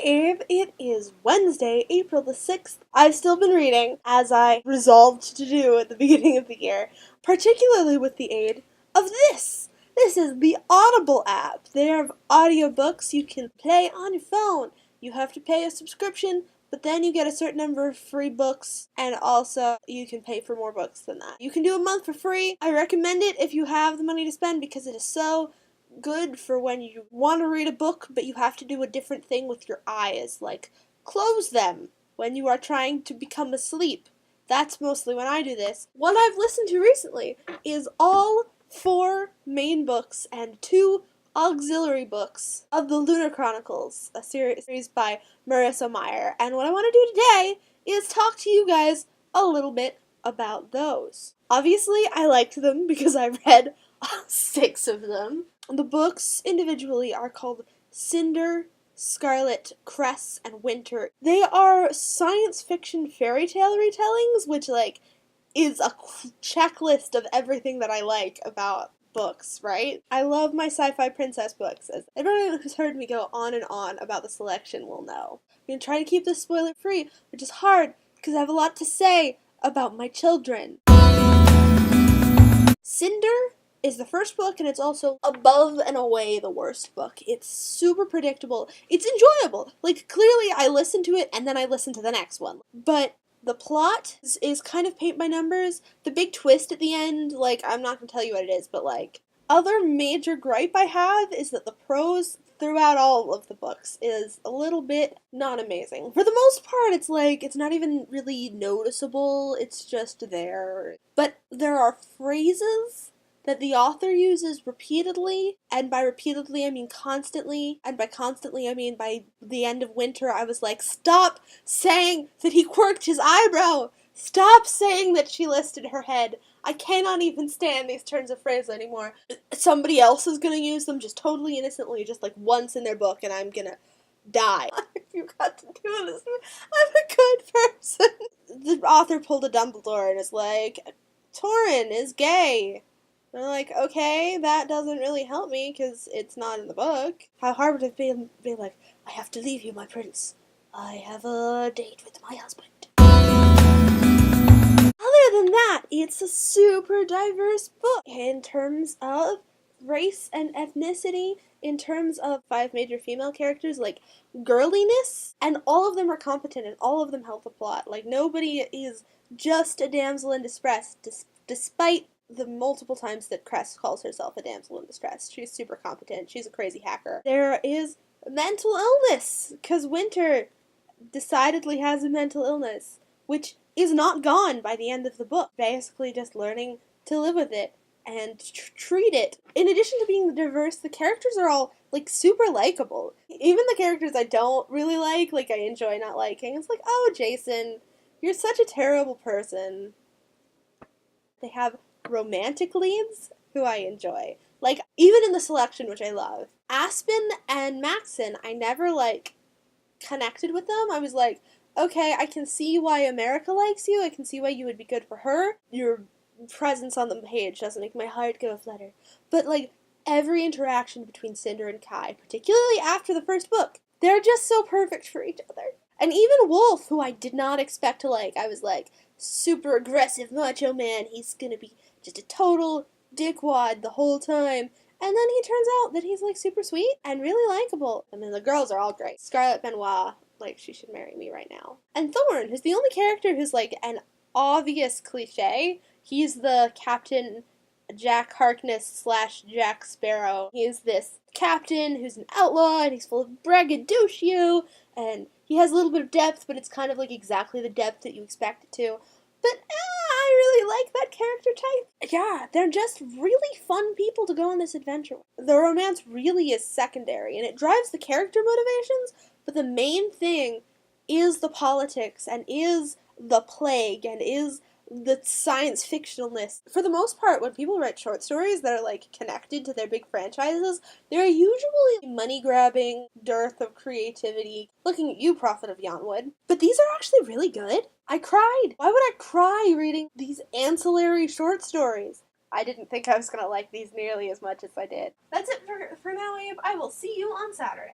Abe. It is Wednesday, April the 6th. I've still been reading, as I resolved to do at the beginning of the year, particularly with the aid of this. This is the Audible app. They have audiobooks you can play on your phone. You have to pay a subscription, but then you get a certain number of free books, and also you can pay for more books than that. You can do a month for free. I recommend it if you have the money to spend because it is so good for when you want to read a book, but you have to do a different thing with your eyes, like close them when you are trying to become asleep. That's mostly when I do this. What I've listened to recently is all 4 main books and 2 auxiliary books of the Lunar Chronicles, a series by Marissa Meyer. And what I want to do today is talk to you guys a little bit about those. Obviously, I liked them because I read 6 of them. The books individually are called Cinder, Scarlet, Cress, and Winter. They are science fiction fairy tale retellings, which, is a checklist of everything that I like about books, right? I love my sci-fi princess books. As everyone who's heard me go on and on about the selection will know. I'm going to try to keep this spoiler-free, which is hard because I have a lot to say about my children. Cinder is the first book, and it's also above and away the worst book. It's super predictable. It's enjoyable. Clearly I listened to it, and then I listened to the next one. But the plot is kind of paint by numbers. The big twist at the end, I'm not going to tell you what it is, but, other major gripe I have is that the prose throughout all of the books is a little bit not amazing. For the most part, it's not even really noticeable. It's just there. But there are phrases that the author uses repeatedly, and by repeatedly I mean constantly, and by constantly I mean by the end of Winter I was like, stop saying that he quirked his eyebrow! Stop saying that she listed her head! I cannot even stand these turns of phrase anymore. Somebody else is gonna use them just totally innocently, just once in their book, and I'm gonna die. You got to do this. I'm a good person. The author pulled a Dumbledore and is like, Torrin is gay. And I'm like, okay, that doesn't really help me because it's not in the book. How hard would it be like, I have to leave you, my prince. I have a date with my husband. Other than that, it's a super diverse book in terms of race and ethnicity, in terms of 5 major female characters, girliness, and all of them are competent and all of them help the plot. Nobody is just a damsel in distress, despite the multiple times that Cress calls herself a damsel in distress. She's super competent. She's a crazy hacker. There is mental illness, because Winter decidedly has a mental illness, which is not gone by the end of the book. Basically just learning to live with it and treat it. In addition to being diverse, the characters are all, super likable. Even the characters I don't really like I enjoy not liking. It's like, oh, Jason, you're such a terrible person. They have romantic leads who I enjoy. Even in the selection, which I love. Aspen and Maxon, I never, connected with them. I was like, okay, I can see why America likes you. I can see why you would be good for her. Your presence on the page doesn't make my heart go flutter. But, every interaction between Cinder and Kai, particularly after the first book, they're just so perfect for each other. And even Wolf, who I did not expect to like, I was like, super aggressive macho man, he's gonna be just a total dickwad the whole time. And then he turns out that he's, super sweet and really likable. And then the girls are all great. Scarlett Benoit, she should marry me right now. And Thorn, who's the only character who's, an obvious cliche. He's the Captain Jack Harkness / Jack Sparrow. He's this captain who's an outlaw, and he's full of braggadocio, and he has a little bit of depth, but it's kind of, exactly the depth that you expect it to. But, I really like that character type. Yeah, they're just really fun people to go on this adventure with. The romance really is secondary, and it drives the character motivations, but the main thing is the politics, and is the plague, and is the science fictionalness. For the most part, when people write short stories that are, connected to their big franchises, they're usually money-grabbing, dearth of creativity. Looking at you, Prophet of Yonwood. But these are actually really good. I cried. Why would I cry reading these ancillary short stories? I didn't think I was gonna like these nearly as much as I did. That's it for now, Abe. I will see you on Saturday.